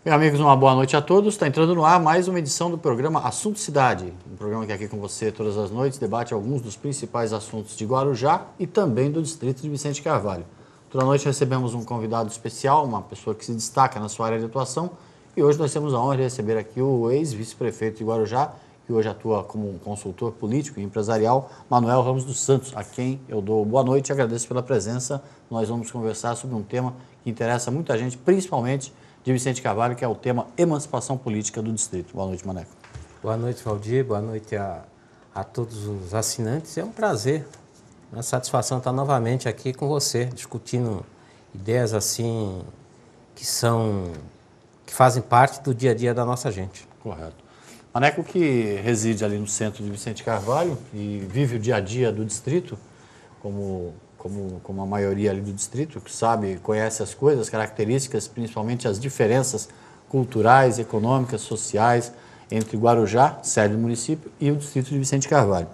Meus amigos, uma boa noite a todos. Está entrando no ar mais uma edição do programa Assunto Cidade. Um programa que aqui com você todas as noites debate alguns dos principais assuntos de Guarujá e também do distrito de Vicente Carvalho. Toda noite recebemos um convidado especial, uma pessoa que se destaca na sua área de atuação. E hoje nós temos a honra de receber aqui o ex-vice-prefeito de Guarujá, que hoje atua como um consultor político e empresarial, Manuel Ramos dos Santos, a quem eu dou boa noite e agradeço pela presença. Nós vamos conversar sobre um tema que interessa muita gente, principalmente de Vicente Carvalho, que é o tema emancipação política do distrito. Boa noite, Maneco. Boa noite, Valdir. Boa noite a todos os assinantes. É um prazer, uma satisfação estar novamente aqui com você, discutindo ideias assim que fazem parte do dia a dia da nossa gente. Correto. Maneco, que reside ali no centro de Vicente Carvalho e vive o dia a dia do distrito, como a maioria ali do distrito, que sabe, conhece as coisas, as características, principalmente as diferenças culturais, econômicas, sociais entre Guarujá, sede do município, e o distrito de Vicente Carvalho.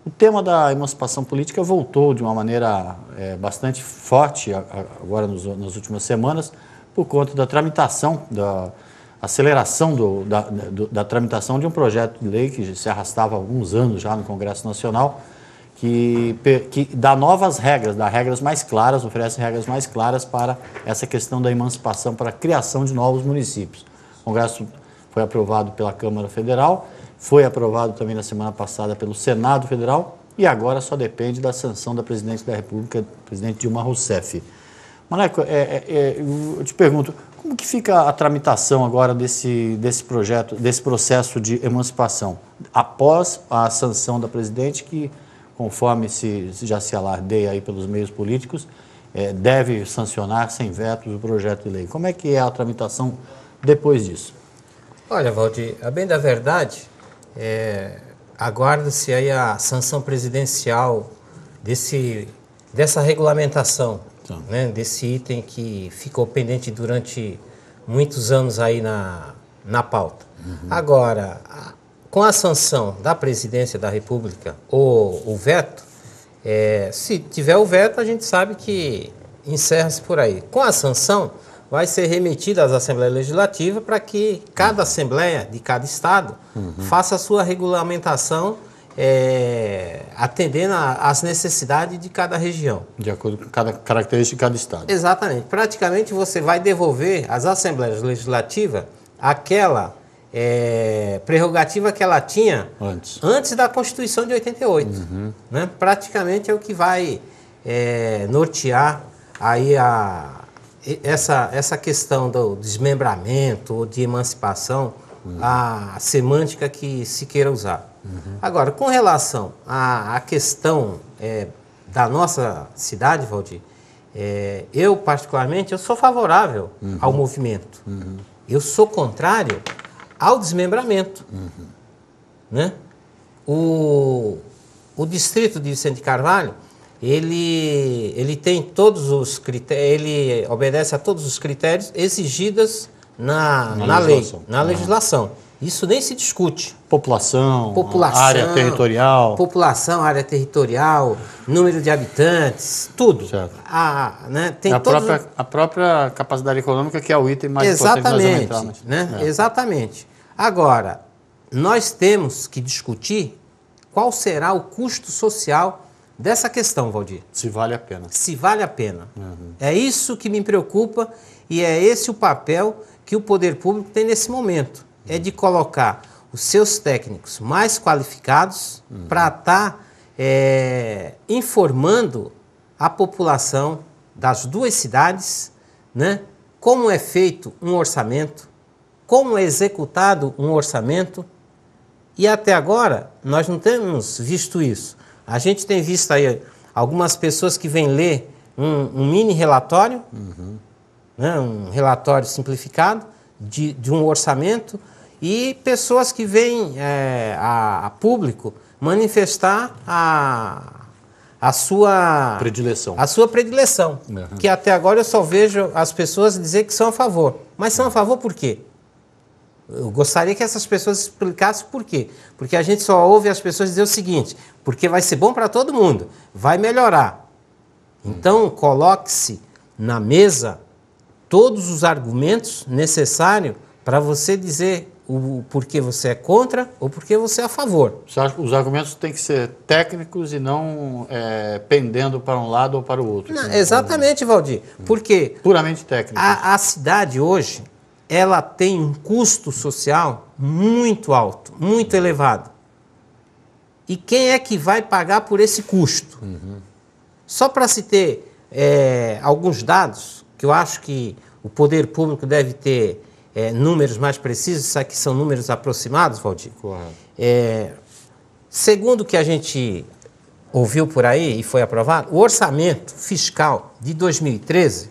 O tema da emancipação política voltou de uma maneira bastante forte agora nas últimas semanas, por conta da tramitação, da aceleração da tramitação de um projeto de lei que se arrastava há alguns anos já no Congresso Nacional, que dá novas regras, dá regras mais claras, oferece regras mais claras para essa questão da emancipação, para a criação de novos municípios. O Congresso foi aprovado pela Câmara Federal, foi aprovado também na semana passada pelo Senado Federal e agora só depende da sanção da Presidente da República, presidente Dilma Rousseff. Maneco, eu te pergunto, como que fica a tramitação agora desse projeto, desse processo de emancipação, após a sanção da Presidente, que conforme já se alardeia aí pelos meios políticos, deve sancionar sem vetos o projeto de lei. Como é que é a tramitação depois disso? Olha, Valdir, a bem da verdade, aguarda-se aí a sanção presidencial dessa regulamentação, né, desse item que ficou pendente durante muitos anos aí na pauta. Uhum. Agora, com a sanção da Presidência da República ou o veto, se tiver o veto, a gente sabe que encerra-se por aí. Com a sanção, vai ser remetida às Assembleias Legislativas para que cada Assembleia de cada Estado faça a sua regulamentação atendendo às necessidades de cada região. De acordo com cada característica de cada Estado. Exatamente. Praticamente você vai devolver às Assembleias Legislativas aquela prerrogativa que ela tinha antes da Constituição de 88. Né? Praticamente é o que vai nortear aí essa questão do desmembramento ou de emancipação, a semântica que se queira usar. Agora, com relação à questão da nossa cidade, Valdir, eu particularmente sou favorável ao movimento. Eu sou contrário ao desmembramento. Né? O distrito de Vicente Carvalho, ele tem todos os critérios, ele obedece a todos os critérios exigidos na lei, na legislação. Isso nem se discute. População, área territorial. População, área territorial, número de habitantes, tudo. Certo. Né, tem a própria capacidade econômica, que é o item mais importante nós vamos entrar. Né? Exatamente. Agora, nós temos que discutir qual será o custo social dessa questão, Valdir. Se vale a pena. Se vale a pena. É isso que me preocupa e é esse o papel que o poder público tem nesse momento. É de colocar os seus técnicos mais qualificados para estar informando a população das duas cidades, né, como é feito um orçamento, como é executado um orçamento, e até agora nós não temos visto isso. A gente tem visto aí algumas pessoas que vêm ler um mini relatório, né, um relatório simplificado de um orçamento, e pessoas que vêm a público manifestar a sua predileção. Que até agora eu só vejo as pessoas dizer que são a favor. Mas são a favor por quê? Eu gostaria que essas pessoas explicassem por quê. Porque a gente só ouve as pessoas dizer o seguinte: porque vai ser bom para todo mundo, vai melhorar. Então, coloque-se na mesa todos os argumentos necessários para você dizer o porquê você é contra ou porquê você é a favor. Os argumentos têm que ser técnicos e não pendendo para um lado ou para o outro. Não, exatamente, Valdir. Porque puramente técnico. A cidade hoje, ela tem um custo social muito alto, muito elevado. E quem é que vai pagar por esse custo? Só para se ter alguns dados, que eu acho que o poder público deve ter números mais precisos, isso aqui são números aproximados, Valdir. Correto. Segundo o que a gente ouviu por aí e foi aprovado, o orçamento fiscal de 2013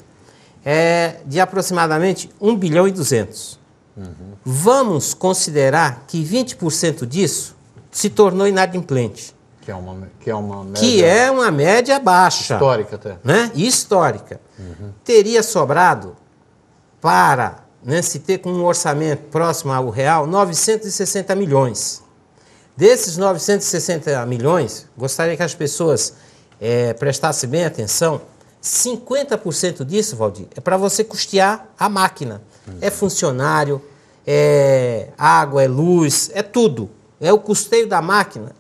é de aproximadamente 1 bilhão e 200. Vamos considerar que 20% disso se tornou inadimplente. Que é uma média... Que é uma média baixa. Histórica até. Né? Histórica. Teria sobrado para, se ter com um orçamento próximo ao real, 960 milhões. Desses 960 milhões, gostaria que as pessoas prestassem bem atenção, 50% disso, Valdir, é para você custear a máquina. É funcionário, é água, é luz, é tudo. É o custeio da máquina,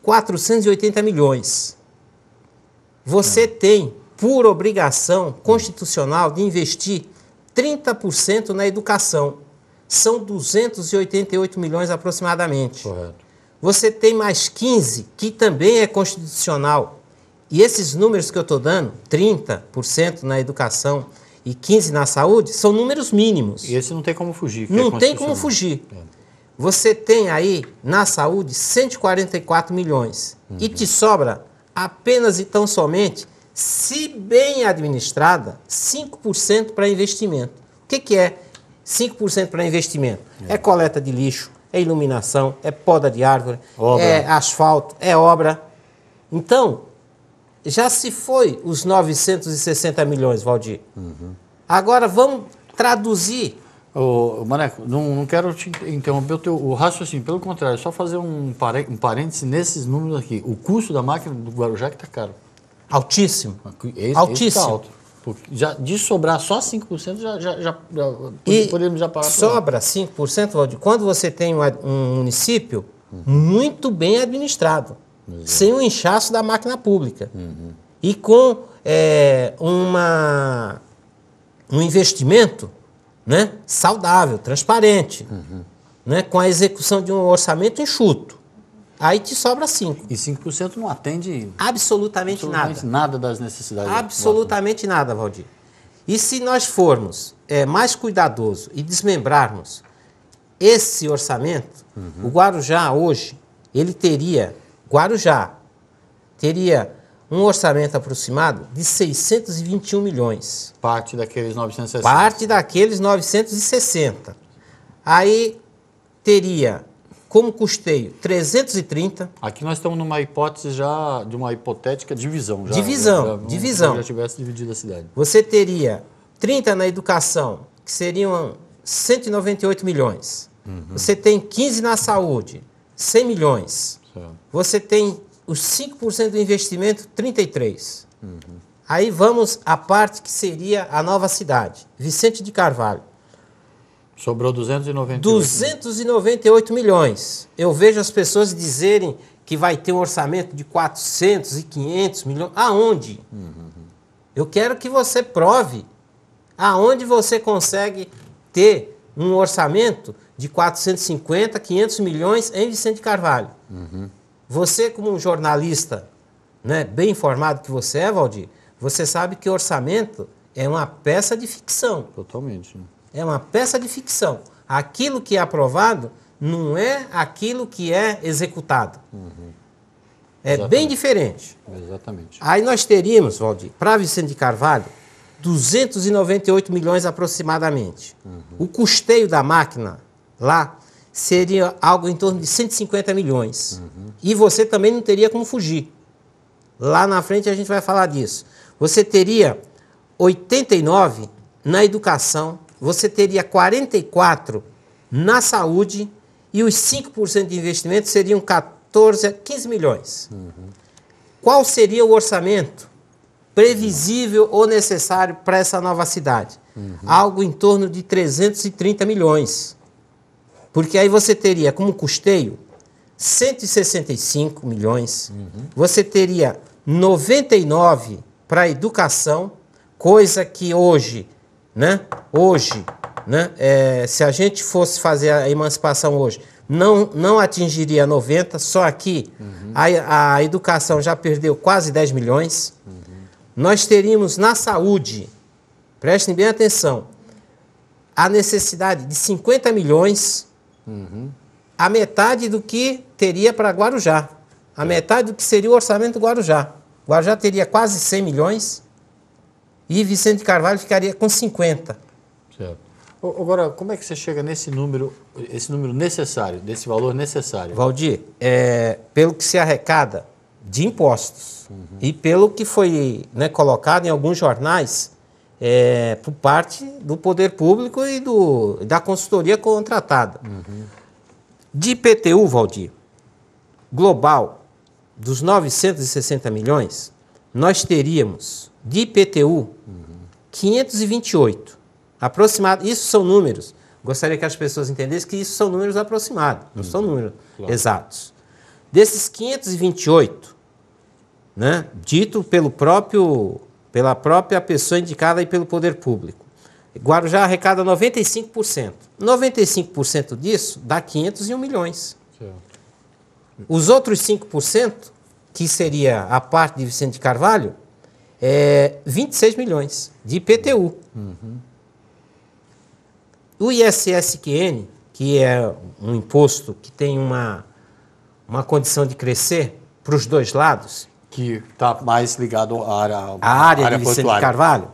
480 milhões. Você tem, por obrigação constitucional, de investir 30% na educação. São 288 milhões aproximadamente. Correto. Você tem mais 15, que também é constitucional. E esses números que eu estou dando, 30% na educação e 15% na saúde, são números mínimos. E esse não tem como fugir. Não tem como fugir. Você tem aí, na saúde, 144 milhões. E te sobra apenas e tão somente, se bem administrada, 5% para investimento. O que é 5% para investimento? É coleta de lixo, é iluminação, é poda de árvore, é asfalto, é obra. Então, já se foi os 960 milhões, Valdir. Agora vamos traduzir. Maneco, não quero te interromper o raciocínio, pelo contrário, só fazer um parêntese nesses números aqui. O custo da máquina do Guarujá que está caro. Altíssimo. Esse tá alto. Porque de sobrar só 5%, poderíamos já parar. Sobra 5%, Valdir, quando você tem um município muito bem administrado, sem o inchaço da máquina pública. E com um investimento saudável, transparente, com a execução de um orçamento enxuto. Aí te sobra 5%. E 5% não atende absolutamente nada das necessidades. Absolutamente nada, Valdir. E se nós formos mais cuidadosos e desmembrarmos esse orçamento, o Guarujá hoje, ele teria um orçamento aproximado de 621 milhões. Parte daqueles 960. Parte daqueles 960. Aí teria como custeio 330. Aqui nós estamos numa hipótese já de uma hipotética divisão. Divisão. Já tivesse dividido a cidade. Você teria 30 na educação, que seriam 198 milhões. Você tem 15 na saúde, 100 milhões. Certo. Você tem os 5% do investimento, 33. Aí vamos à parte que seria a nova cidade, Vicente de Carvalho. Sobrou 298. 298 milhões. Eu vejo as pessoas dizerem que vai ter um orçamento de 400 e 500 milhões. Aonde? Eu quero que você prove aonde você consegue ter um orçamento de 450, 500 milhões em Vicente de Carvalho. Você, como um jornalista bem informado que você é, Valdir, você sabe que orçamento é uma peça de ficção. Totalmente. É uma peça de ficção. Aquilo que é aprovado não é aquilo que é executado. É bem diferente. Exatamente. Aí nós teríamos, Valdir, para Vicente de Carvalho, 298 milhões aproximadamente. O custeio da máquina lá seria algo em torno de 150 milhões. E você também não teria como fugir. Lá na frente a gente vai falar disso. Você teria 89 na educação, você teria 44 na saúde e os 5% de investimento seriam 14 a 15 milhões. Qual seria o orçamento previsível ou necessário para essa nova cidade? algo em torno de 330 milhões. Porque aí você teria como custeio 165 milhões, você teria 99 para a educação, coisa que hoje, né, se a gente fosse fazer a emancipação hoje, não atingiria 90, só aqui a educação já perdeu quase 10 milhões. Nós teríamos na saúde, prestem bem atenção, a necessidade de 50 milhões, a metade do que teria para Guarujá, a metade do que seria o orçamento do Guarujá. Guarujá teria quase 100 milhões e Vicente Carvalho ficaria com 50. Certo. Agora, como é que você chega nesse número, esse número necessário, desse valor necessário? Valdir, pelo que se arrecada de impostos e pelo que foi, né, colocado em alguns jornais por parte do poder público e da consultoria contratada. De IPTU, Valdir, global, dos 960 milhões, nós teríamos de IPTU 528. Aproximado, isso são números. Gostaria que as pessoas entendessem que isso são números aproximados, não são números exatos. Desses 528, né, dito pela própria pessoa indicada aí pelo poder público, Guarujá arrecada 95%. 95% disso dá 501 milhões. Certo. Os outros 5%, que seria a parte de Vicente Carvalho, 26 milhões de IPTU. O ISSQN, que é um imposto que tem uma condição de crescer para os dois lados, que está mais ligado à área de Vicente Carvalho,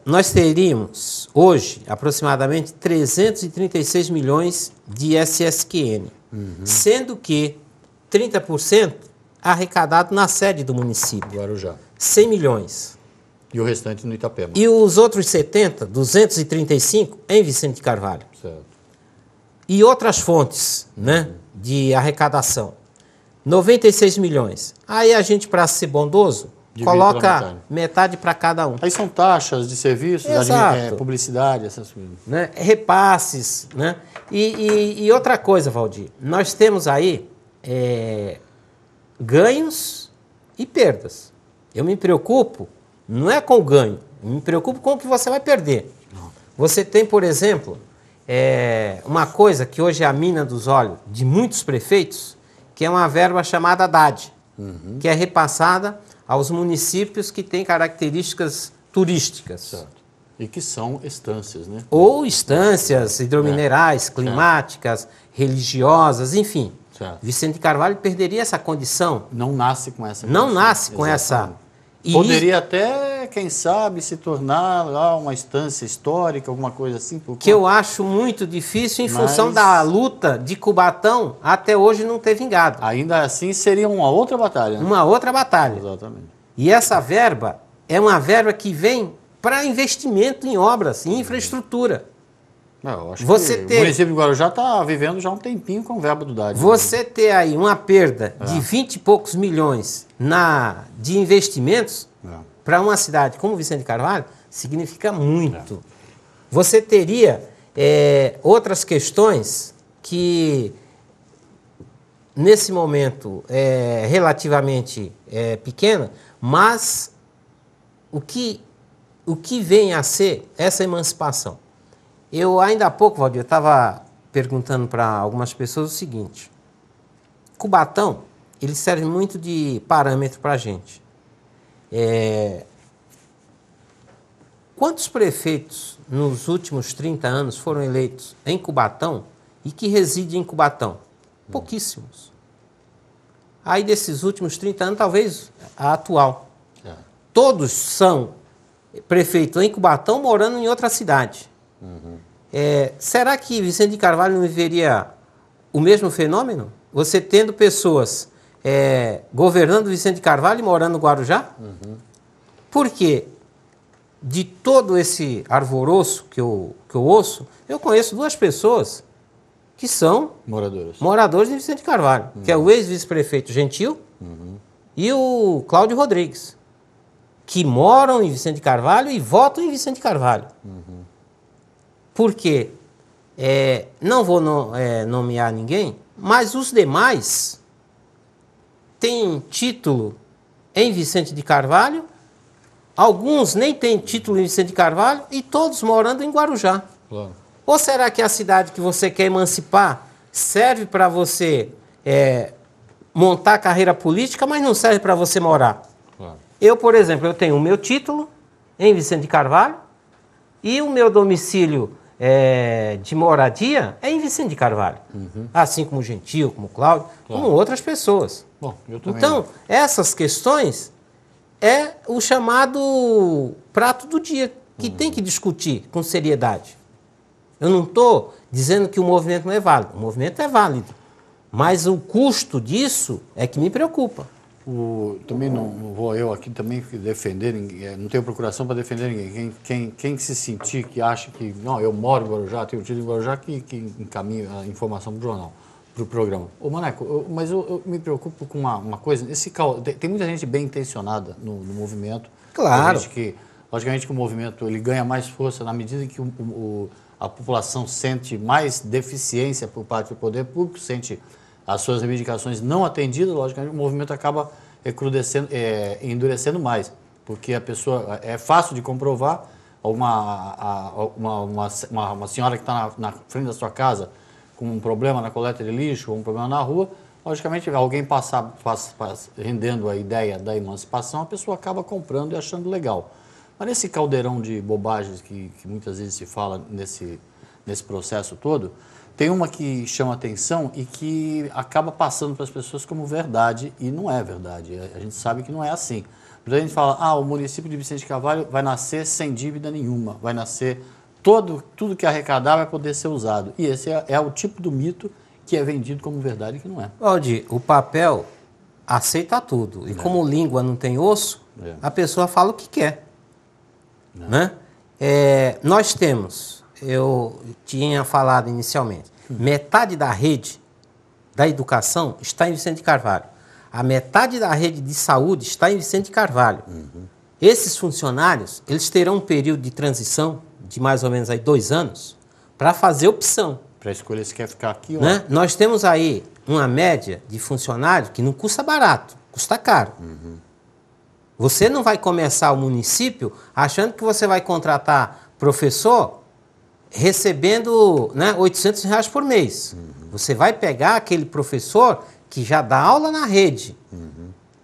nós teríamos hoje aproximadamente 336 milhões de ISSQN, sendo que 30% arrecadado na sede do município. Guarujá. 100 milhões. E o restante no Itapema. E os outros 70, 235, em Vicente Carvalho. Certo. E outras fontes, né, de arrecadação. 96 milhões. Aí a gente, para ser bondoso, coloca metade para cada um. Aí são taxas de serviços, publicidade, essas coisas. Né? Repasses. Né? E outra coisa, Valdir, nós temos aí ganhos e perdas. Eu me preocupo, não é com o ganho, eu me preocupo com o que você vai perder. Você tem, por exemplo, uma coisa que hoje é a mina dos olhos de muitos prefeitos, que é uma verba chamada DAD, que é repassada aos municípios que têm características turísticas. Certo. E que são estâncias, né? Ou estâncias hidrominerais, climáticas, religiosas, enfim. Certo. Vicente Carvalho perderia essa condição. Não nasce com essa condição. Não nasce com essa... Poderia até, quem sabe, se tornar lá uma estância histórica, alguma coisa assim. Que eu acho muito difícil em função da luta de Cubatão, até hoje não ter vingado. Ainda assim seria uma outra batalha. Né? Uma outra batalha. Exatamente. E essa verba é uma verba que vem para investimento em obras, em infraestrutura. Eu acho que o município de Guarujá está vivendo já um tempinho com verba do DAD. Você ter aí uma perda de 20 e poucos milhões de investimentos para uma cidade como Vicente Carvalho significa muito. Você teria outras questões que, nesse momento, relativamente pequena, mas o que vem a ser essa emancipação? Eu, ainda há pouco, Valdir, eu estava perguntando para algumas pessoas o seguinte: Cubatão, ele serve muito de parâmetro para a gente. Quantos prefeitos nos últimos 30 anos foram eleitos em Cubatão e que residem em Cubatão? Pouquíssimos. Aí, desses últimos 30 anos, talvez a atual. Todos são prefeitos em Cubatão morando em outra cidade. Será que Vicente de Carvalho não viveria o mesmo fenômeno? Você tendo pessoas governando Vicente de Carvalho e morando no Guarujá? Por quê? De todo esse arvoroço que eu ouço, eu conheço duas pessoas que são moradores de Vicente de Carvalho, que é o ex-vice-prefeito Gentil e o Cláudio Rodrigues. que moram em Vicente Carvalho e votam em Vicente Carvalho. Por quê? Não vou nomear ninguém, mas os demais têm título em Vicente de Carvalho, alguns nem têm título em Vicente de Carvalho e todos morando em Guarujá. Claro. Ou será que a cidade que você quer emancipar serve para você montar carreira política, mas não serve para você morar? Claro. Eu, por exemplo, eu tenho o meu título em Vicente de Carvalho e o meu domicílio de moradia é em Vicente de Carvalho. Assim como o Gentil, como o Cláudio, como outras pessoas. Bom, eu também. Então, essas questões é o chamado prato do dia, que tem que discutir com seriedade. Eu não estou dizendo que o movimento não é válido. O movimento é válido. Mas o custo disso é que me preocupa. Também não vou eu aqui também defender ninguém, não tenho procuração para defender ninguém. Quem se sentir que acha que, não, eu moro em Guarujá, tenho título em Guarujá, que encaminhe a informação para o jornal, para o programa. Ô, Maneco, mas eu me preocupo com uma coisa, tem muita gente bem intencionada no movimento. Claro. Logicamente que o movimento ele ganha mais força na medida em que a população sente mais deficiência por parte do poder público, sente as suas reivindicações não atendidas, logicamente o movimento acaba endurecendo mais, porque a pessoa, é fácil de comprovar, uma senhora que está na frente da sua casa com um problema na coleta de lixo ou um problema na rua, logicamente alguém rendendo a ideia da emancipação, a pessoa acaba comprando e achando legal. Mas nesse caldeirão de bobagens que muitas vezes se fala nesse processo todo, tem uma que chama atenção e que acaba passando para as pessoas como verdade, e não é verdade. A gente sabe que não é assim. A gente fala, o município de Vicente Carvalho vai nascer sem dívida nenhuma, vai nascer tudo que arrecadar vai poder ser usado. E esse é o tipo do mito que é vendido como verdade e que não é. Valdir, o papel aceita tudo. E como língua não tem osso, a pessoa fala o que quer. Né? Nós temos, eu tinha falado inicialmente, metade da rede da educação está em Vicente Carvalho. A metade da rede de saúde está em Vicente Carvalho. Esses funcionários, eles terão um período de transição de mais ou menos aí 2 anos para fazer opção. Para escolher se quer ficar aqui ou né? Nós temos aí uma média de funcionários que não custa barato, custa caro. Você não vai começar o município achando que você vai contratar professor recebendo, né, R$800 por mês. Você vai pegar aquele professor que já dá aula na rede.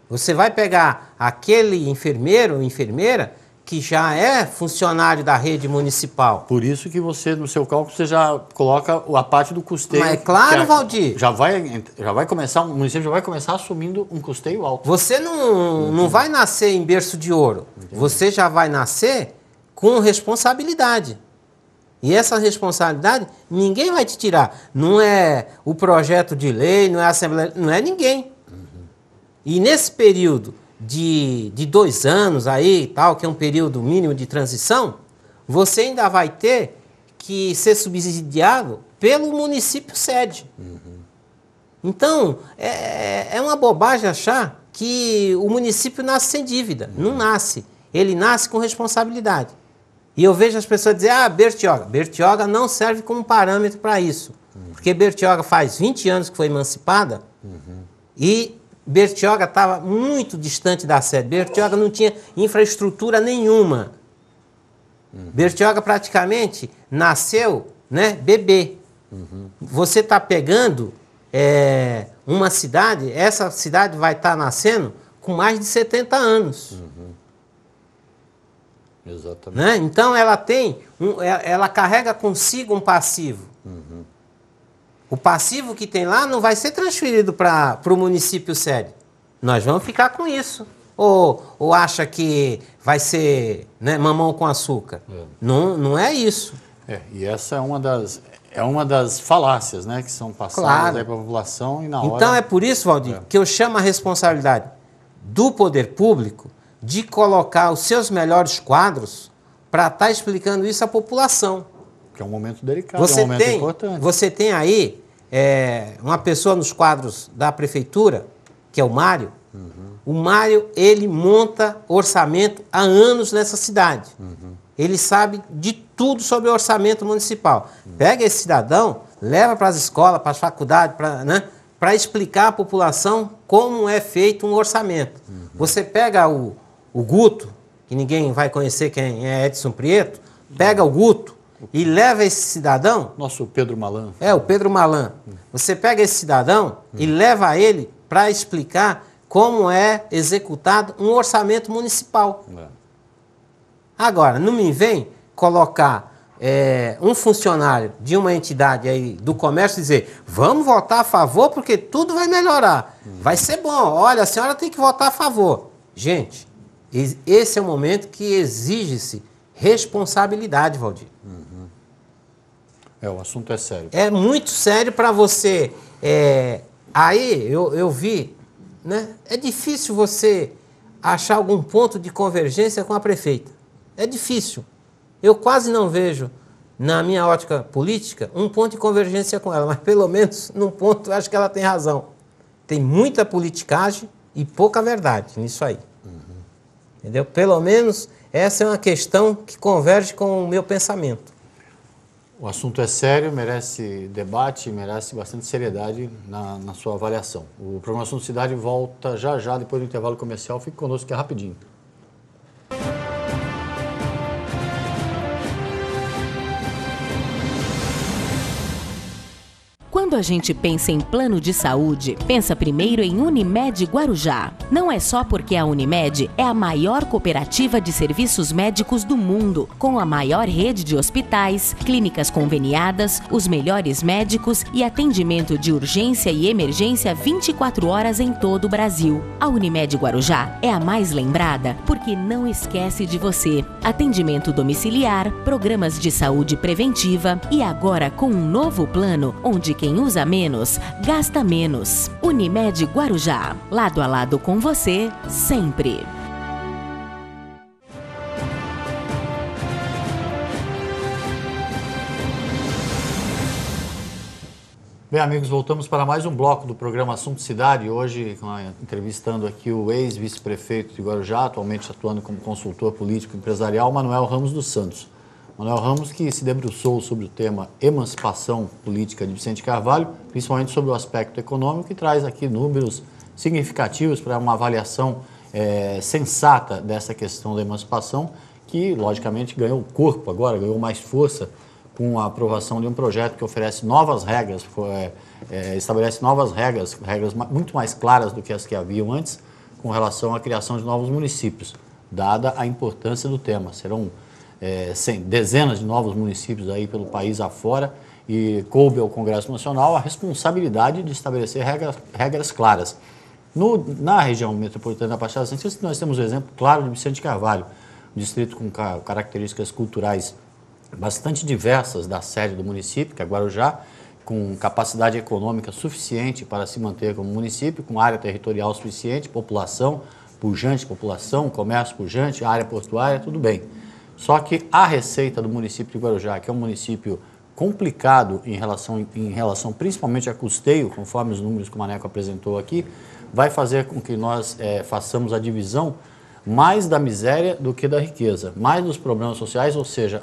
Você vai pegar aquele enfermeiro ou enfermeira que já é funcionário da rede municipal. Por isso que você, no seu cálculo, você já coloca a parte do custeio. Mas é claro, Valdir. Já vai começar, o município já vai começar assumindo um custeio alto. Você não vai nascer em berço de ouro. Entendi. Você já vai nascer com responsabilidade. E essa responsabilidade ninguém vai te tirar. Não é o projeto de lei, não é a Assembleia, não é ninguém. E nesse período de 2 anos aí, tal, que é um período mínimo de transição, você ainda vai ter que ser subsidiado pelo município sede. Então, é uma bobagem achar que o município nasce sem dívida. Não nasce. Ele nasce com responsabilidade. E eu vejo as pessoas dizer, Bertioga. Bertioga não serve como parâmetro para isso. Porque Bertioga faz 20 anos que foi emancipada e Bertioga estava muito distante da sede. Bertioga não tinha infraestrutura nenhuma. Bertioga praticamente nasceu, né, bebê. Você está pegando uma cidade, essa cidade vai estar nascendo com mais de 70 anos. Exatamente. Né? Então ela ela carrega consigo um passivo. O passivo que tem lá não vai ser transferido para o município sede. Nós vamos ficar com isso. Ou acha que vai ser, né, mamão com açúcar? Não é isso. E essa é uma das falácias, né, que são passadas para a população e na hora... Então é por isso, Valdir, que eu chamo a responsabilidade do poder público de colocar os seus melhores quadros para estar explicando isso à população. Que é um momento delicado, é um momento importante. Você tem aí uma pessoa nos quadros da prefeitura, que é o Mário, O Mário, ele monta orçamento há anos nessa cidade. Ele sabe de tudo sobre o orçamento municipal. Pega esse cidadão, leva para as escolas, para as faculdades, para explicar à população como é feito um orçamento. Você pega o Guto, que ninguém vai conhecer quem é Edson Prieto, pega o Guto e leva esse cidadão... Nosso Pedro Malan. É, o Pedro Malan. Você pega esse cidadão e leva ele para explicar como é executado um orçamento municipal. Agora, não me vem colocar um funcionário de uma entidade aí do comércio e dizer, vamos votar a favor porque tudo vai melhorar. Vai ser bom, olha, a senhora tem que votar a favor. Gente, esse é o momento que exige-se responsabilidade, Valdir. O assunto é sério. É muito sério para você. Aí eu vi, né? É difícil você achar algum ponto de convergência com a prefeita. É difícil. Eu quase não vejo, na minha ótica política, um ponto de convergência com ela, mas pelo menos num ponto eu acho que ela tem razão. Tem muita politicagem e pouca verdade nisso aí. Entendeu? Pelo menos essa é uma questão que converge com o meu pensamento. O assunto é sério, merece debate, merece bastante seriedade na sua avaliação. O programa Assunto Cidade volta já depois do intervalo comercial. Fique conosco que é rapidinho. Quando a gente pensa em plano de saúde, pensa primeiro em Unimed Guarujá. Não é só porque a Unimed é a maior cooperativa de serviços médicos do mundo, com a maior rede de hospitais, clínicas conveniadas, os melhores médicos e atendimento de urgência e emergência 24 horas em todo o Brasil. A Unimed Guarujá é a mais lembrada porque não esquece de você. Atendimento domiciliar, programas de saúde preventiva e agora com um novo plano onde quem usa menos, gasta menos. Unimed Guarujá, lado a lado com você, sempre. Bem, amigos, voltamos para mais um bloco do programa Assunto Cidade. Hoje, entrevistando aqui o ex-vice-prefeito de Guarujá, atualmente atuando como consultor político e empresarial, Manuel Ramos dos Santos. Manuel Ramos, que se debruçou sobre o tema emancipação política de Vicente Carvalho, principalmente sobre o aspecto econômico, e traz aqui números significativos para uma avaliação sensata dessa questão da emancipação, que, logicamente, ganhou corpo agora, ganhou mais força com a aprovação de um projeto que oferece novas regras, estabelece novas regras muito mais claras do que as que haviam antes, com relação à criação de novos municípios, dada a importância do tema. Serão dezenas de novos municípios aí pelo país afora e coube ao Congresso Nacional a responsabilidade de estabelecer regras claras. Na região metropolitana da Baixada Santista, nós temos o exemplo claro de Vicente Carvalho, um distrito com características culturais bastante diversas da sede do município, que é Guarujá, com capacidade econômica suficiente para se manter como município, com área territorial suficiente, população pujante, comércio pujante, área portuária, tudo bem. Só que a receita do município de Guarujá, que é um município complicado em relação principalmente a custeio, conforme os números que o Maneco apresentou aqui, vai fazer com que nós façamos a divisão mais da miséria do que da riqueza, mais dos problemas sociais, ou seja,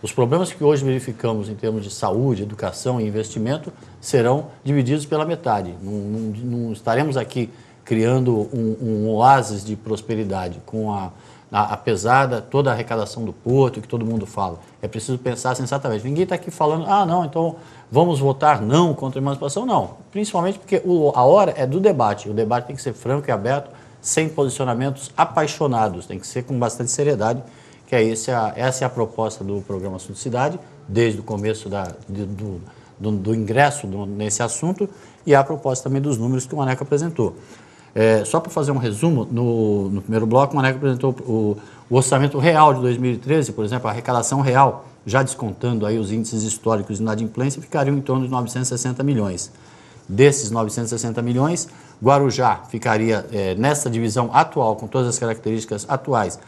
os problemas que hoje verificamos em termos de saúde, educação e investimento serão divididos pela metade. Não estaremos aqui criando um oásis de prosperidade com apesar de toda a arrecadação do porto que todo mundo fala. É preciso pensar sensatamente. Ninguém está aqui falando, não, então vamos votar não contra a emancipação, não. Principalmente porque a hora é do debate. O debate tem que ser franco e aberto, sem posicionamentos apaixonados. Tem que ser com bastante seriedade, que essa é a proposta do programa Assunto Cidade, desde o começo do ingresso nesse assunto, e a proposta também dos números que o Maneco apresentou. Só para fazer um resumo, no primeiro bloco, o Maneco apresentou o orçamento real de 2013, por exemplo, a arrecadação real, já descontando aí os índices históricos de inadimplência, ficariam em torno de 960 milhões. Desses 960 milhões, Guarujá ficaria, nessa divisão atual, com todas as características atuais,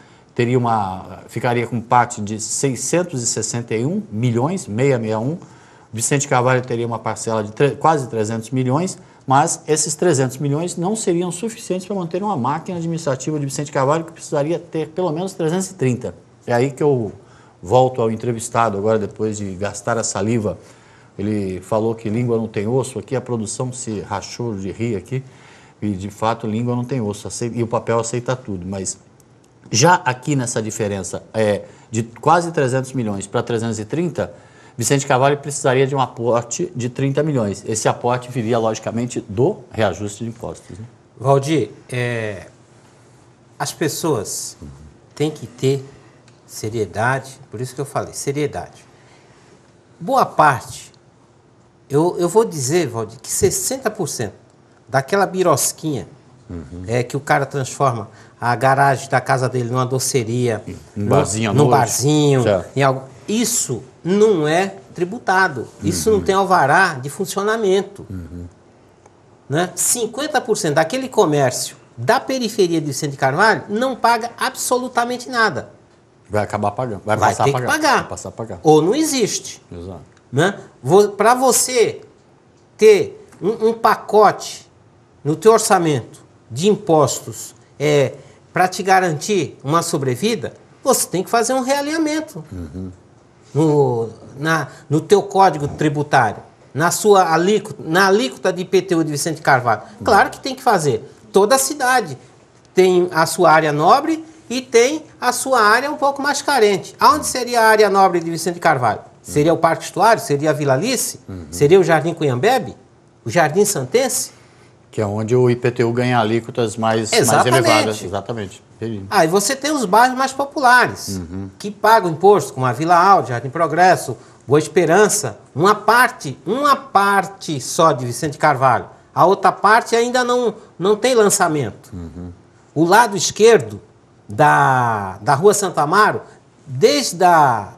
ficaria com parte de 661 milhões, 661, Vicente Carvalho teria uma parcela de quase 300 milhões, mas esses 300 milhões não seriam suficientes para manter uma máquina administrativa de Vicente Carvalho que precisaria ter pelo menos 330. É aí que eu volto ao entrevistado agora, depois de gastar a saliva. Ele falou que língua não tem osso, aqui a produção se rachou de rir aqui, e de fato língua não tem osso, e o papel aceita tudo, mas já aqui nessa diferença de quase 300 milhões para 330, Vicente Carvalho precisaria de um aporte de 30 milhões. Esse aporte viria, logicamente, do reajuste de impostos. Né? Valdir, as pessoas têm que ter seriedade, por isso que eu falei, seriedade. Boa parte, eu vou dizer, Valdir, que 60% daquela birosquinha que o cara transforma a garagem da casa dele numa doceria, num barzinho, em algo, isso não é tributado, isso não tem alvará de funcionamento. Né? 50% daquele comércio da periferia de Vicente Carvalho não paga absolutamente nada. Vai acabar pagando. Vai ter que pagar. Vai passar a pagar. Ou não existe. Exato. Né? Para você ter um pacote no teu orçamento de impostos para te garantir uma sobrevida, você tem que fazer um realinhamento no teu código tributário, na alíquota de IPTU de Vicente Carvalho. Claro que tem que fazer. Toda a cidade tem a sua área nobre e tem a sua área um pouco mais carente. Aonde seria a área nobre de Vicente Carvalho? Seria o Parque Estuário? Seria a Vila Alice? Seria o Jardim Cunhambebe? O Jardim Santense? Que é onde o IPTU ganha alíquotas mais elevadas. Exatamente. Aí você tem os bairros mais populares, que pagam imposto, como a Vila Alto, Jardim Progresso, Boa Esperança. Uma parte só de Vicente Carvalho. A outra parte ainda não tem lançamento. O lado esquerdo da Rua Santo Amaro, desde a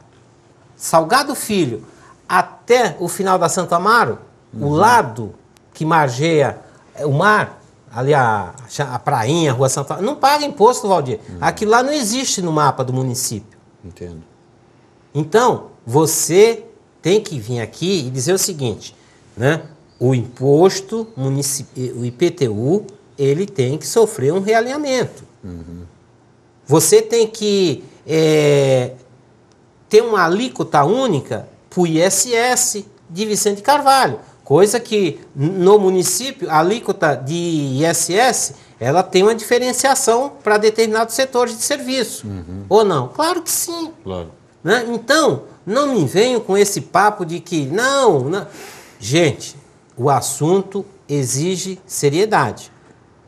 Salgado Filho até o final da Santo Amaro, o lado que margeia o mar, ali a prainha, a Rua Santo Amaro, não paga imposto, Valdir. Aquilo lá não existe no mapa do município. Entendo. Então, você tem que vir aqui e dizer o seguinte, né? O imposto, o IPTU, ele tem que sofrer um realinhamento. Você tem que ter uma alíquota única para o ISS de Vicente Carvalho, coisa que no município, a alíquota de ISS, ela tem uma diferenciação para determinados setores de serviço. Ou não? Claro que sim. Claro. Né? Então, não me venham com esse papo de que não. Gente, o assunto exige seriedade.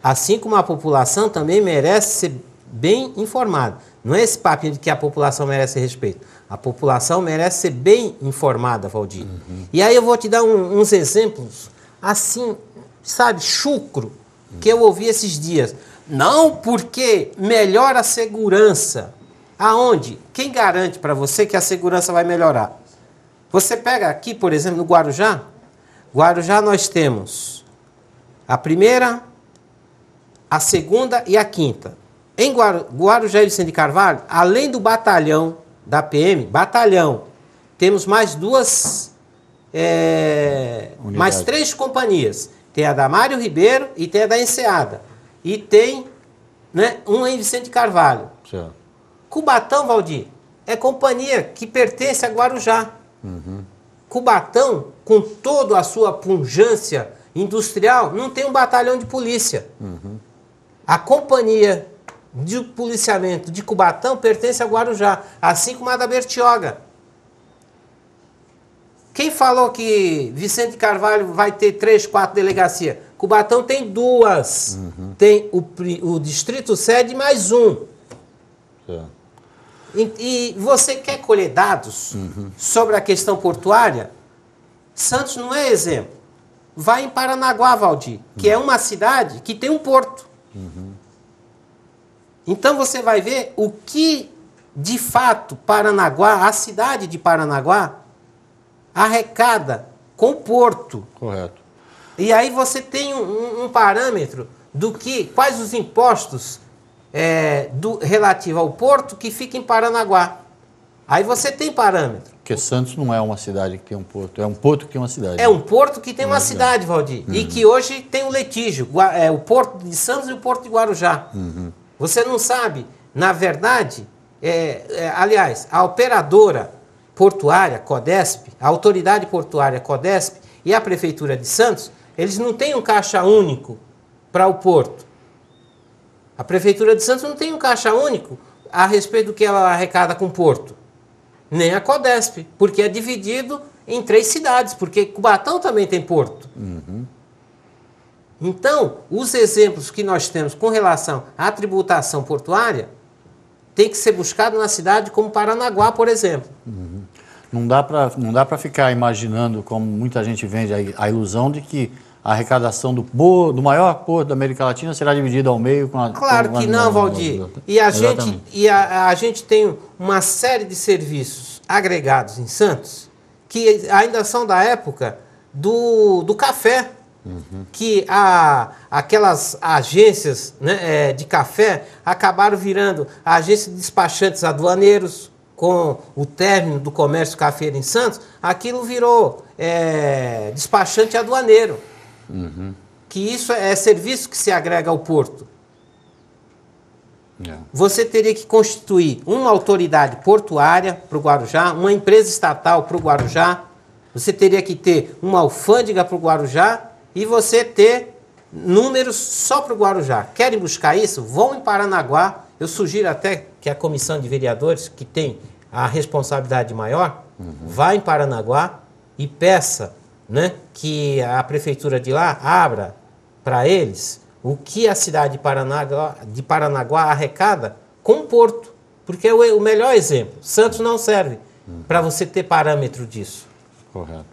Assim como a população também merece ser bem informada. Não é esse papinho de que a população merece respeito. A população merece ser bem informada, Valdir. E aí eu vou te dar uns exemplos, assim, sabe, chucro, que eu ouvi esses dias. Não, porque melhora a segurança. Aonde? Quem garante para você que a segurança vai melhorar? Você pega aqui, por exemplo, no Guarujá. Guarujá nós temos a primeira, a segunda e a quinta. Em Guarujá e Vicente Carvalho, além do batalhão da PM, temos mais mais 3 companhias. Tem a da Mário Ribeiro e tem a da Enseada. E tem, né, uma em Vicente Carvalho. Certo. Cubatão, Valdir, é companhia que pertence a Guarujá. Cubatão, com toda a sua pungência industrial, não tem um batalhão de polícia. A companhia de policiamento de Cubatão pertence a Guarujá, assim como a da Bertioga. Quem falou que Vicente Carvalho vai ter 3, 4 delegacias? Cubatão tem 2. Tem o distrito sede mais 1. Certo. E você quer colher dados sobre a questão portuária? Santos não é exemplo. Vai em Paranaguá, Valdir, que é uma cidade que tem um porto. Então você vai ver o que, de fato, Paranaguá, a cidade de Paranaguá, arrecada com o porto. Correto. E aí você tem um parâmetro do que, quais os impostos relativo ao porto que fica em Paranaguá. Aí você tem parâmetro. Porque Santos não é uma cidade que tem um porto, é um porto que tem uma cidade. É um porto que tem uma cidade, Valdir. E que hoje tem um litígio, o Porto de Santos e o Porto de Guarujá. Você não sabe, na verdade, aliás, a operadora portuária, Codesp, a autoridade portuária Codesp e a Prefeitura de Santos, eles não têm um caixa único para o porto. A Prefeitura de Santos não tem um caixa único a respeito do que ela arrecada com o porto. Nem a Codesp, porque é dividido em 3 cidades, porque Cubatão também tem porto. Então, os exemplos que nós temos com relação à tributação portuária tem que ser buscado na cidade como Paranaguá, por exemplo. Não dá para ficar imaginando, como muita gente vende a ilusão de que a arrecadação do maior porto da América Latina será dividida ao meio com a... Claro que não, Valdir. E a gente tem uma série de serviços agregados em Santos que ainda são da época do café. Que aquelas agências, né, de café acabaram virando agências de despachantes aduaneiros. Com o término do comércio cafeiro em Santos, aquilo virou despachante aduaneiro. Que isso é serviço que se agrega ao porto. Você teria que constituir uma autoridade portuária para o Guarujá, uma empresa estatal para o Guarujá, você teria que ter uma alfândega para o Guarujá e você ter números só para o Guarujá. Querem buscar isso? Vão em Paranaguá. Eu sugiro até que a comissão de vereadores, que tem a responsabilidade maior, vá em Paranaguá e peça, né, que a prefeitura de lá abra para eles o que a cidade de Paranaguá arrecada com o porto. Porque é o melhor exemplo. Santos não serve para você ter parâmetro disso. Correto.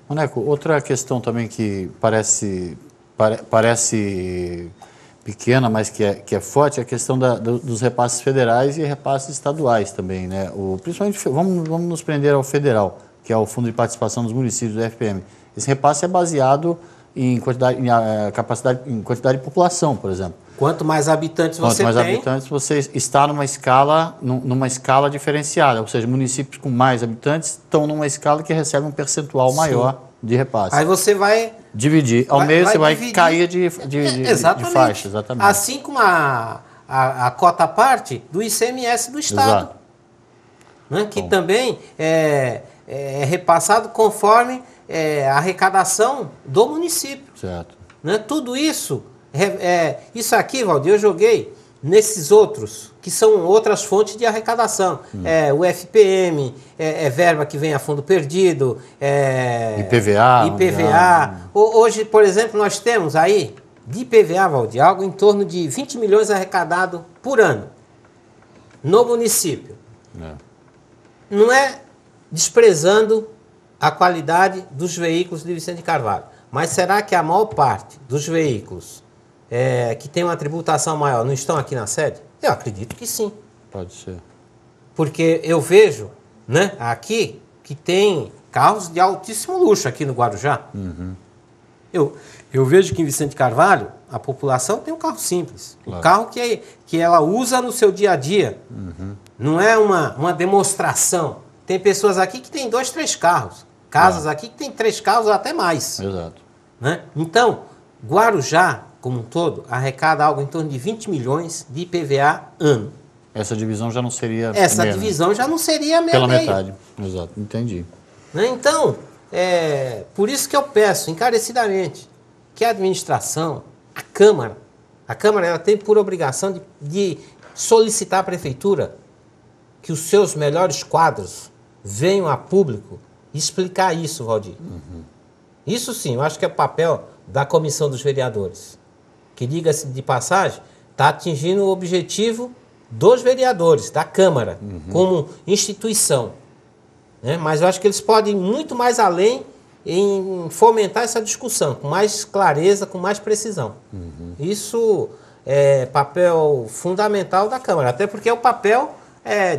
Maneco, outra questão também que parece pequena, mas que é forte, é a questão dos repasses federais e repasses estaduais também, né? Principalmente, vamos nos prender ao federal, que é o Fundo de Participação dos Municípios, do FPM. Esse repasse é baseado em quantidade de população, por exemplo. Quanto mais habitantes você tem... Quanto mais habitantes, você está numa escala diferenciada, ou seja, municípios com mais habitantes estão numa escala que recebe um percentual maior de repasse. Aí você vai... dividir. Ao meio você vai cair de faixa, exatamente. Assim como a cota à parte do ICMS do Estado. Né? Que também é repassado conforme a arrecadação do município. Certo. Né? Tudo isso, isso aqui, Valdir, eu joguei nesses outros, que são outras fontes de arrecadação. O FPM, verba que vem a fundo perdido, IPVA. Hoje, por exemplo, nós temos aí, de IPVA, Valdir, algo em torno de 20 milhões arrecadado por ano no município. Não é desprezando a qualidade dos veículos de Vicente Carvalho, mas será que a maior parte dos veículos que tem uma tributação maior não estão aqui na sede? Eu acredito que sim. Pode ser. Porque eu vejo, né, aqui que tem carros de altíssimo luxo aqui no Guarujá. Eu vejo que em Vicente Carvalho a população tem um carro simples. Claro. Um carro que ela usa no seu dia a dia. Não é uma demonstração. Tem pessoas aqui que tem 2, 3 carros. Casas aqui que tem 3 carros ou até mais. Exato. Né? Então, Guarujá, como um todo, arrecada algo em torno de 20 milhões de IPVA ano. Essa divisão já não seria... divisão já não seria pela metade. Exato, entendi. Né? Então, por isso que eu peço encarecidamente que a administração, a Câmara ela tem por obrigação de solicitar à Prefeitura que os seus melhores quadros venham a público explicar isso, Valdir. Isso sim, eu acho que é papel da comissão dos vereadores, que, diga-se de passagem, está atingindo o objetivo dos vereadores, da Câmara, como instituição. Né? Mas eu acho que eles podem ir muito mais além em fomentar essa discussão, com mais clareza, com mais precisão. Isso é papel fundamental da Câmara, até porque o papel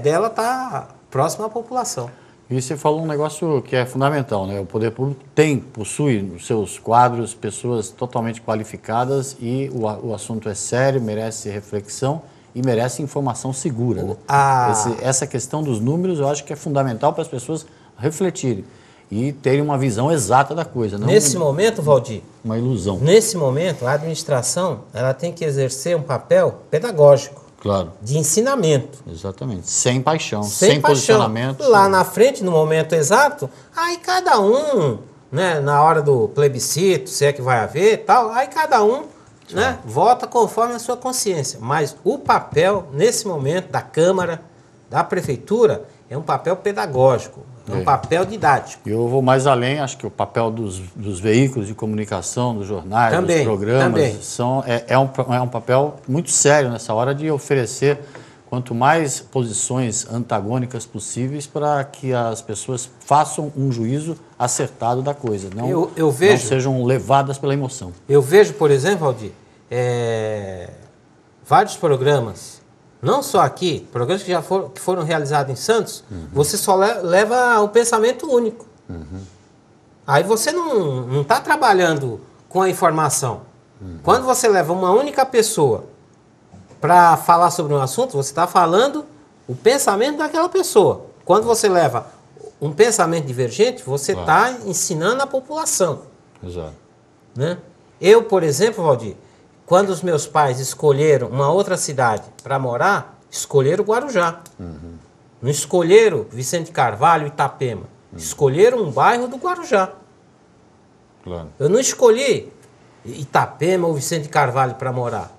dela está próximo à população. E você falou um negócio que é fundamental, né? O poder público possui nos seus quadros pessoas totalmente qualificadas e o assunto é sério, merece reflexão e merece informação segura. Né? Essa questão dos números eu acho que é fundamental para as pessoas refletirem e terem uma visão exata da coisa. Não nesse momento, Valdir, uma ilusão. Nesse momento, a administração ela tem que exercer um papel pedagógico. Claro. De ensinamento. Exatamente. Sem paixão, sem posicionamento. Lá na frente, no momento exato, aí cada um, né, na hora do plebiscito, se é que vai haver tal, aí cada um, né, vota conforme a sua consciência. Mas o papel, nesse momento, da Câmara, da Prefeitura, é um papel pedagógico. É um papel didático. Eu vou mais além, acho que o papel dos veículos de comunicação, dos jornais, dos programas, é um papel muito sério nessa hora de oferecer quanto mais posições antagônicas possíveis para que as pessoas façam um juízo acertado da coisa, não sejam levadas pela emoção. Eu vejo, por exemplo, Valdir, vários programas, não só aqui, programas que foram realizados em Santos, você só leva o pensamento único. Aí você não está trabalhando com a informação. Quando você leva uma única pessoa para falar sobre um assunto, você está falando o pensamento daquela pessoa. Quando você leva um pensamento divergente, você está ensinando a população. Exato. Né? Eu, por exemplo, Valdir, quando os meus pais escolheram uma outra cidade para morar, escolheram Guarujá. Não escolheram Vicente Carvalho, Itapema. Escolheram um bairro do Guarujá. Claro. Eu não escolhi Itapema ou Vicente Carvalho para morar.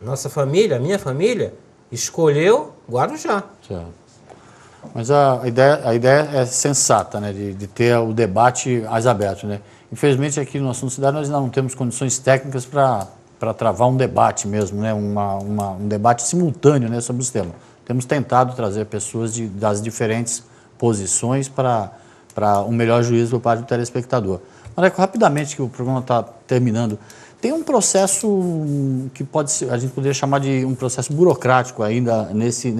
Nossa família, minha família, escolheu Guarujá. Certo. Mas a ideia é sensata, né? De ter o debate mais aberto, né? Infelizmente, aqui no Assunto Cidade, nós ainda não temos condições técnicas para travar um debate mesmo, né? Um debate simultâneo, né, sobre os temas. Temos tentado trazer pessoas das diferentes posições para um melhor juízo por parte do telespectador. Maneco, rapidamente, que o programa está terminando, tem um processo que a gente poderia chamar de um processo burocrático ainda nesse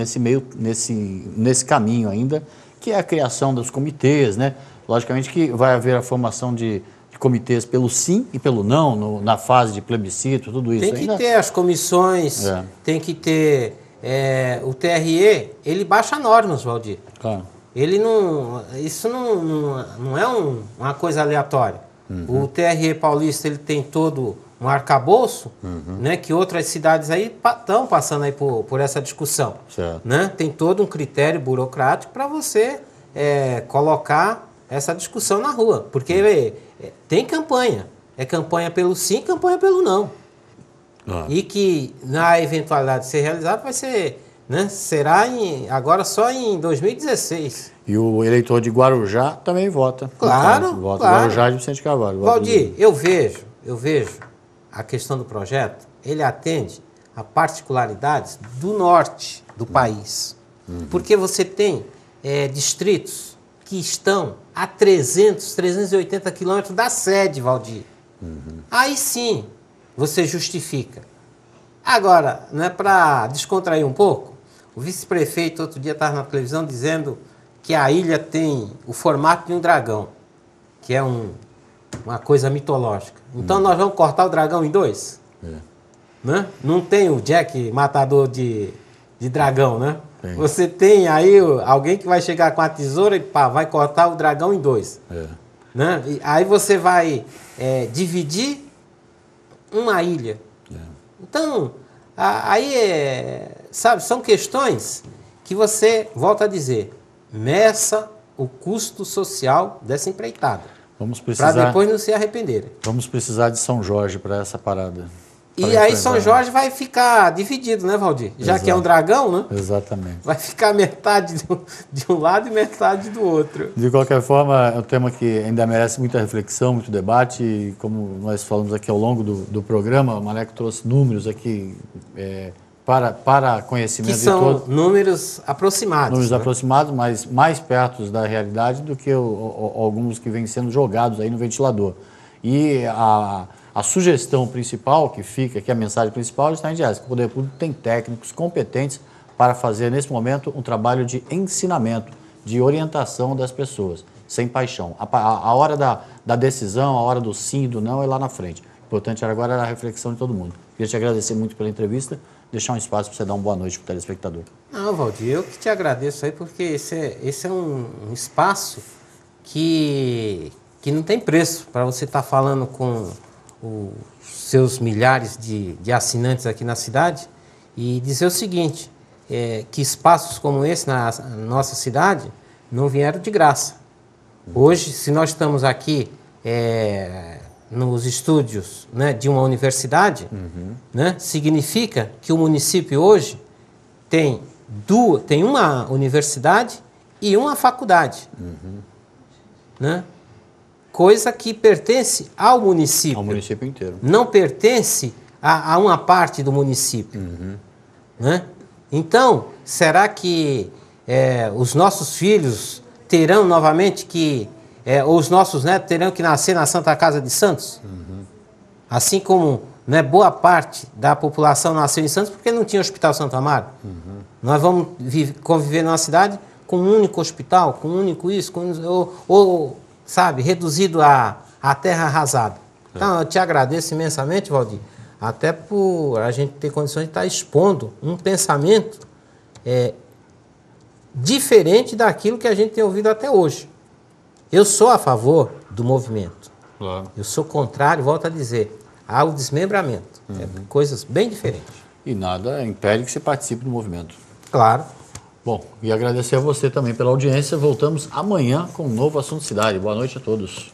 caminho ainda, que é a criação dos comitês, né? Logicamente que vai haver a formação de comitês pelo sim e pelo não, na fase de plebiscito, tudo isso. Tem que ter as comissões, tem que ter o TRE, ele baixa normas, Valdir. Claro. Ele isso não é uma coisa aleatória. O TRE paulista ele tem todo um arcabouço, né, que outras cidades aí estão passando aí por essa discussão. Certo. Né? Tem todo um critério burocrático para você colocar essa discussão na rua, porque tem campanha. É campanha pelo sim, campanha pelo não. E que, na eventualidade de ser realizado, vai ser, né, será agora só em 2016. E o eleitor de Guarujá também vota. Claro, vota claro. Guarujá de Vicente Carvalho. Valdir, eu vejo a questão do projeto, ele atende a particularidades do norte do país. Porque você tem distritos que estão a 380 quilômetros da sede, Valdir. Aí sim, você justifica. Agora, né, para descontrair um pouco, o vice-prefeito outro dia estava na televisão dizendo que a ilha tem o formato de um dragão, que é uma coisa mitológica. Então nós vamos cortar o dragão em dois? Né? Não tem o Jack matador de dragão, né? Sim. Você tem aí alguém que vai chegar com a tesoura e vai cortar o dragão em dois. Né? E aí você vai dividir uma ilha. Então, aí sabe, são questões que você, volta a dizer, meça o custo social dessa empreitada. Para depois não se arrependerem. Vamos precisar de São Jorge para essa parada. E aí São Jorge vai ficar dividido, né, Valdir? Já que é um dragão, né? Exatamente. Vai ficar metade de um lado e metade do outro. De qualquer forma, é um tema que ainda merece muita reflexão, muito debate. E como nós falamos aqui ao longo do programa, o Maneco trouxe números aqui para conhecimento que são de todos. Números aproximados. Números, né? Aproximados, mas mais perto da realidade do que alguns que vêm sendo jogados aí no ventilador. E a sugestão principal que fica, que é a mensagem principal, está em Jéssica. O Poder Público tem técnicos competentes para fazer, nesse momento, um trabalho de ensinamento, de orientação das pessoas, sem paixão. A hora da decisão, a hora do sim e do não é lá na frente. O importante agora era a reflexão de todo mundo. Queria te agradecer muito pela entrevista. deixar um espaço para você dar uma boa noite para o telespectador. Não, Valdir, eu que te agradeço aí, porque esse é um espaço que não tem preço para você estar falando com os seus milhares de assinantes aqui na cidade e dizer o seguinte, que espaços como esse na nossa cidade não vieram de graça. Hoje, se nós estamos aqui nos estúdios, né, de uma universidade, né, significa que o município hoje tem uma universidade e uma faculdade, né? Coisa que pertence ao município. Ao município inteiro. Não pertence a uma parte do município. Né? Então, será que os nossos filhos terão novamente ou os nossos netos terão que nascer na Santa Casa de Santos? Assim como, né, boa parte da população nasceu em Santos porque não tinha Hospital Santo Amaro. Nós vamos conviver numa cidade com um único hospital, com um único isso, ou sabe, reduzido a terra arrasada. Então, eu te agradeço imensamente, Valdir, até por a gente ter condições de estar expondo um pensamento diferente daquilo que a gente tem ouvido até hoje. Eu sou a favor do movimento. Claro. Eu sou contrário, volto a dizer, ao desmembramento. Coisas bem diferentes. E nada impede que você participe do movimento. Claro. Bom, e agradecer a você também pela audiência. Voltamos amanhã com um novo Assunto Cidade. Boa noite a todos.